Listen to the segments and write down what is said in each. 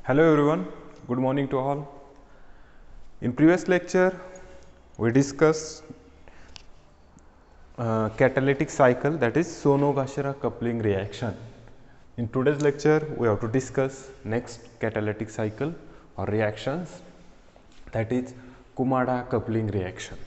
Hello everyone, good morning to all. In previous lecture, we discussed catalytic cycle, that is Sonogashira coupling reaction. In today's lecture, we have to discuss next catalytic cycle or reactions, that is Kumada coupling reaction.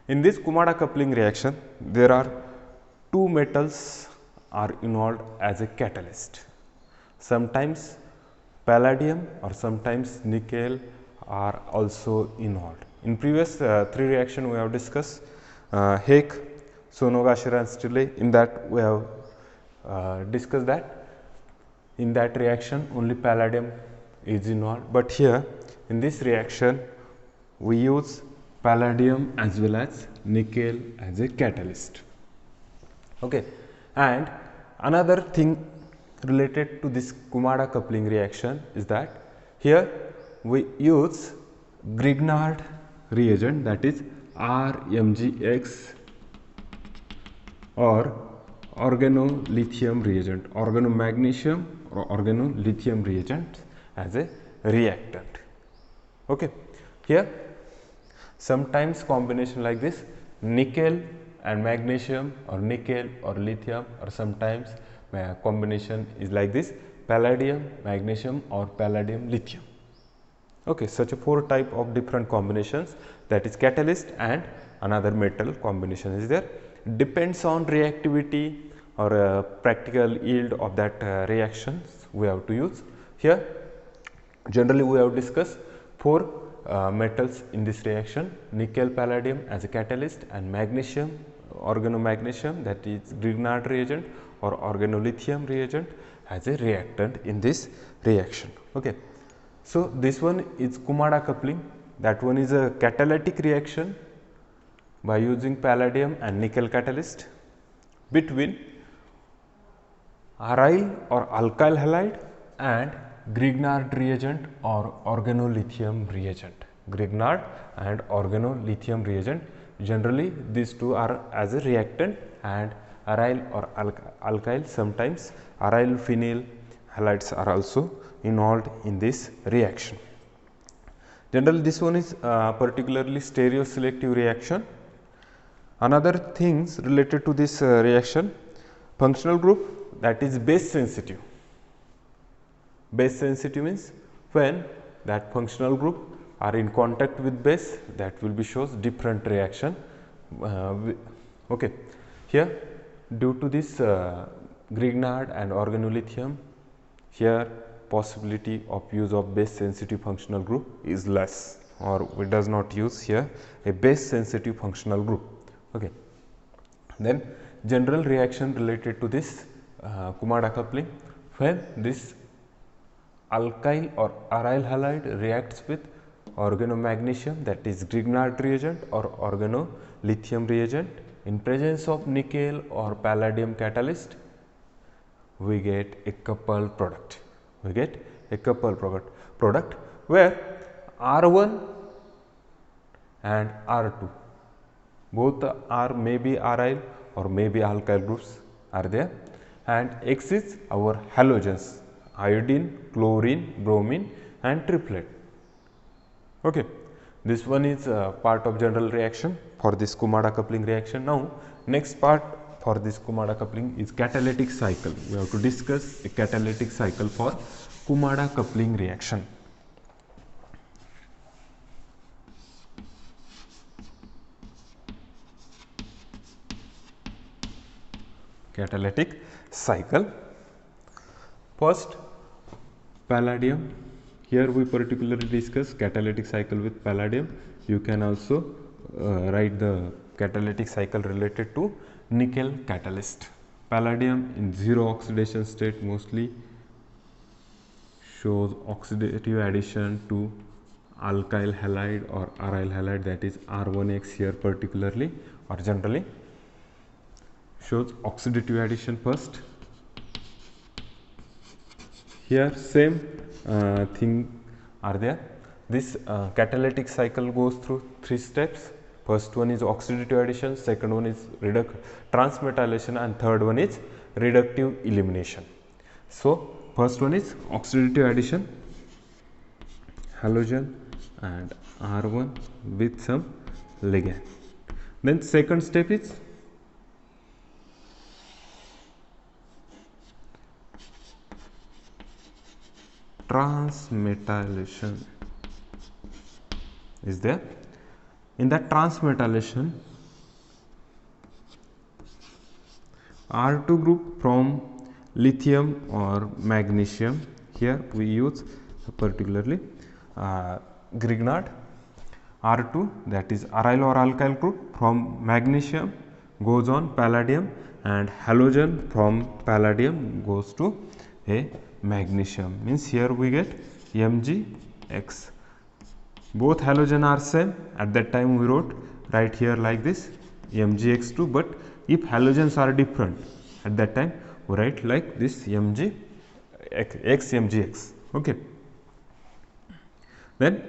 In this Kumada coupling reaction, there are two metals are involved as a catalyst. Sometimes palladium or sometimes nickel are also involved. In previous three reactions we have discussed Hake, Sonogashira and Stille. In that we have discussed that in that reaction only palladium is involved, but here in this reaction we use palladium as well as nickel as a catalyst. Okay, and another thing related to this Kumada coupling reaction is that here we use Grignard reagent, that is RMgX, or organolithium reagent, organomagnesium or organolithium reagent as a reactant. Okay, here sometimes combination like this, nickel and magnesium or nickel or lithium, or sometimes combination is like this, palladium magnesium or palladium lithium. Okay, such a four type of different combinations, that is catalyst and another metal combination is there. Depends on reactivity or practical yield of that reactions we have to use. Here generally we have discussed four metals in this reaction: nickel, palladium as a catalyst, and magnesium, organomagnesium, that is Grignard reagent or organolithium reagent as a reactant in this reaction. Okay, so this one is Kumada coupling, that one is a catalytic reaction by using palladium and nickel catalyst between aryl or alkyl halide and Grignard reagent or organolithium reagent. Grignard and organolithium reagent, generally these two are as a reactant, and aryl or alkyl, sometimes aryl phenyl halides are also involved in this reaction. Generally this one is particularly stereoselective reaction. Another things related to this reaction, functional group, that is base sensitive. Base sensitive means when that functional group are in contact with base, that will be shows different reaction. Okay, here due to this Grignard and organolithium, here possibility of use of base sensitive functional group is less, or we does not use here a base sensitive functional group. Okay, then general reaction related to this Kumada coupling, when this alkyl or aryl halide reacts with organomagnesium, that is Grignard reagent or organolithium reagent, in presence of nickel or palladium catalyst, we get a coupled product. We get a coupled product where R1 and R2 both are maybe aryl or maybe alkyl groups are there, and X is our halogens, iodine, chlorine, bromine and triplet. Okay, this one is part of general reaction for this Kumada coupling reaction. Now next part for this Kumada coupling is catalytic cycle. We have to discuss a catalytic cycle for Kumada coupling reaction. Catalytic cycle. First, palladium. Here we particularly discuss catalytic cycle with palladium. You can also write the catalytic cycle related to nickel catalyst. Palladium in zero oxidation state mostly shows oxidative addition to alkyl halide or aryl halide, that is R1X here particularly or generally shows oxidative addition first. Here same thing are there. This catalytic cycle goes through three steps. First one is oxidative addition, second one is transmetallation, and third one is reductive elimination. So first one is oxidative addition. halogen and R1 with some ligand. Then second step is transmetallation is there. In that transmetallation, R2 group from lithium or magnesium, here we use particularly Grignard. R2, that is aryl or alkyl group from magnesium goes on palladium, and halogen from palladium goes to a magnesium, means here we get Mgx. Both halogen are same. At that time we wrote right here like this Mgx2, but if halogens are different, at that time we write like this Mgx. Okay. Then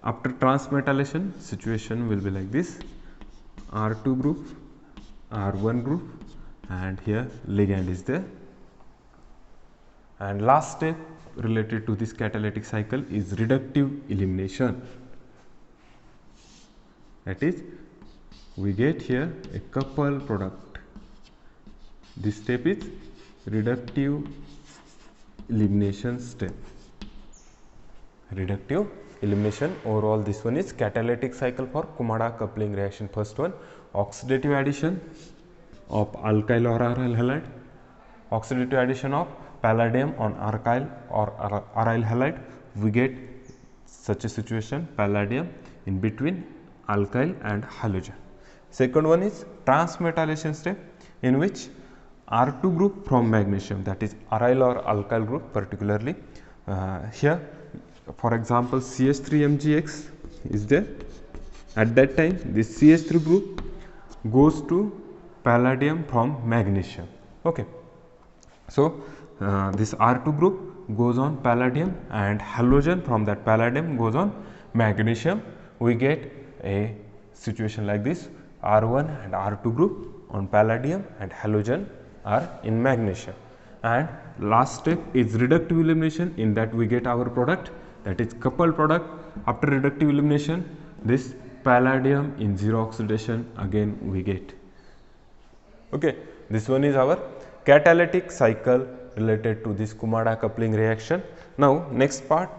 after transmetallation, situation will be like this: R2 group, R1 group, and here ligand is there. And last step related to this catalytic cycle is reductive elimination. That is, we get here a couple product. This step is reductive elimination step. Reductive elimination, overall this one is catalytic cycle for Kumada coupling reaction. First one, oxidative addition of alkyl or aryl halide, oxidative addition of palladium on alkyl or aryl halide, we get such a situation, palladium in between alkyl and halogen. Second one is transmetallation step, in which R2 group from magnesium, that is aryl or alkyl group particularly, here for example CH3Mgx is there. At that time this CH3 group goes to palladium from magnesium. Okay. So this R2 group goes on palladium, and halogen from that palladium goes on magnesium. We get a situation like this: R1 and R2 group on palladium and halogen are in magnesium. And last step is reductive elimination, in that we get our product, that is coupled product. After reductive elimination, this palladium in zero oxidation again we get. Okay, this one is our catalytic cycle related to this Kumada coupling reaction. Now next part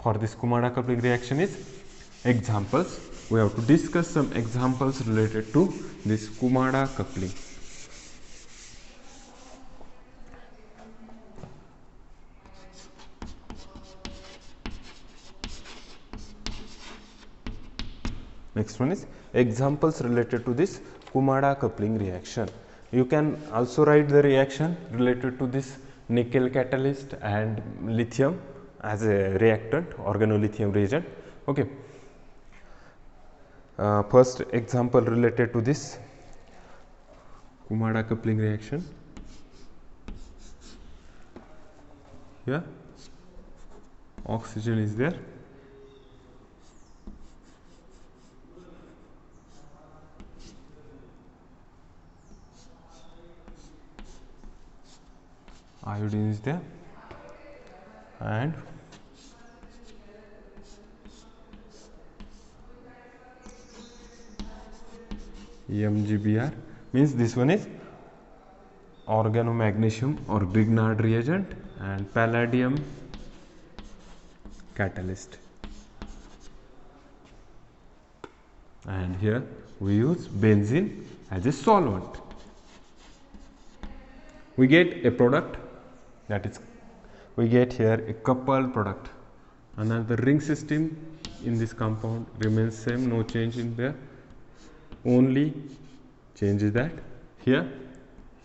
for this Kumada coupling reaction is examples. We have to discuss some examples related to this Kumada coupling. Next one is examples related to this Kumada coupling reaction. You can also write the reaction related to this nickel catalyst and lithium as a reactant, organolithium reagent. Okay. First example related to this Kumada coupling reaction. Here oxygen is there, iodine is there, and MgBr, means this one is organomagnesium or Grignard reagent and palladium catalyst. And here we use benzene as a solvent. We get a product, that is, we get here a coupled product. Another ring system in this compound remains same, no change in there. Only change is that here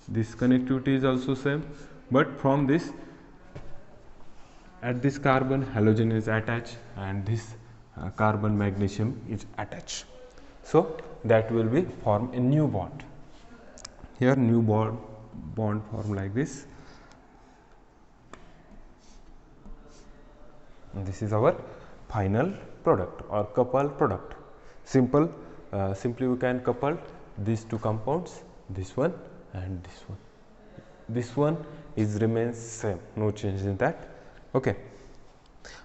this connectivity is also same, but from this, at this carbon halogen is attached and this carbon magnesium is attached. So that will be form a new bond. Here new bond form like this. And this is our final product or coupled product. Simply we can couple these two compounds, this one and this one. This one is remains same, no change in that. Okay.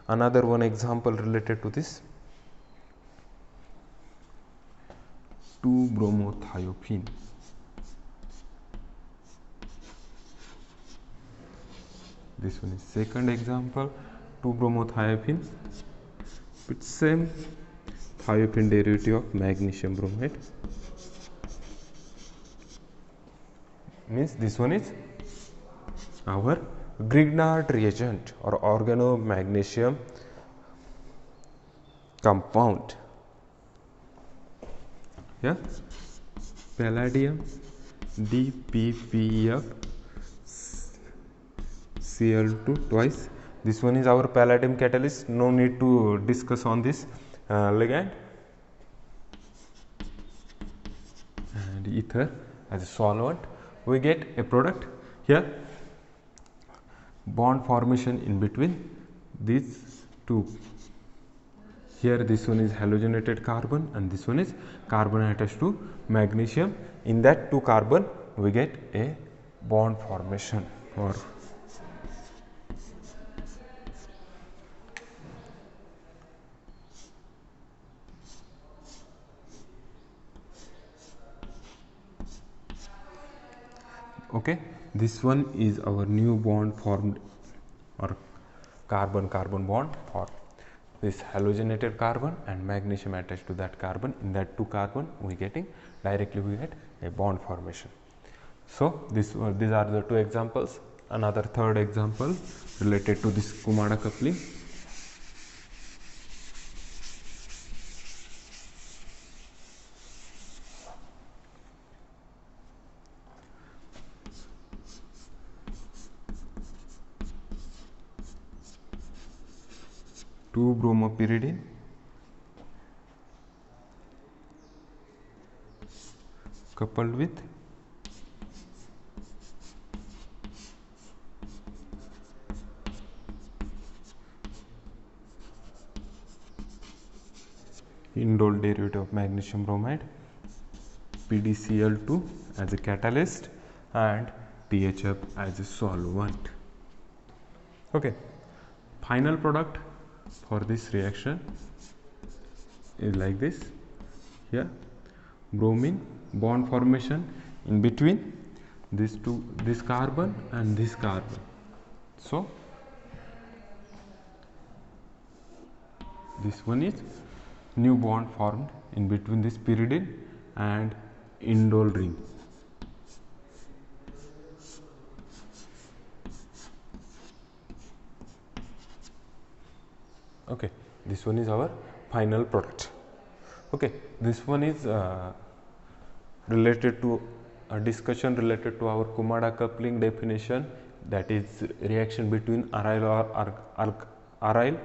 Another one example related to this, 2-bromothiophene. This one is second example, 2-bromothiophene with same thiophene derivative of magnesium bromide. Means this one is our Grignard reagent or organomagnesium compound. Yeah, palladium DPPF Cl2 twice. This one is our palladium catalyst. No need to discuss on this ligand. And ether as a solvent. We get a product here. Bond formation in between these two. Here this one is halogenated carbon and this one is carbon attached to magnesium. In that two carbon we get a bond formation or okay. This one is our new bond formed or carbon-carbon bond for this halogenated carbon and magnesium attached to that carbon. In that two carbon we getting directly we get a bond formation. So these are the two examples. Another third example related to this Kumada coupling. Two bromopyridine coupled with indole derivative of magnesium bromide, PdCl2 as a catalyst and THF as a solvent. Okay, final product for this reaction is like this. Here bromine bond formation in between these two, this carbon and this carbon. So this one is new bond formed in between this pyridine and indole ring. Okay, this one is our final product. Okay, this one is related to a discussion related to our Kumada coupling definition, that is reaction between aryl and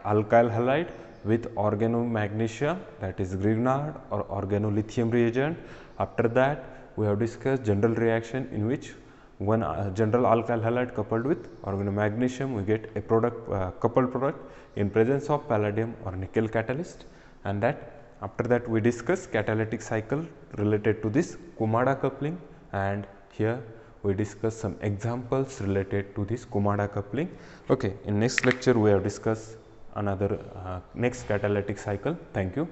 alkyl halide with organomagnesium, that is Grignard or organolithium reagent. After that we have discussed general reaction in which one general alkyl halide coupled with organomagnesium we get a product coupled product in presence of palladium or nickel catalyst, and that after that we discuss catalytic cycle related to this Kumada coupling, and here we discuss some examples related to this Kumada coupling. Okay, in next lecture we have discussed another next catalytic cycle. Thank you.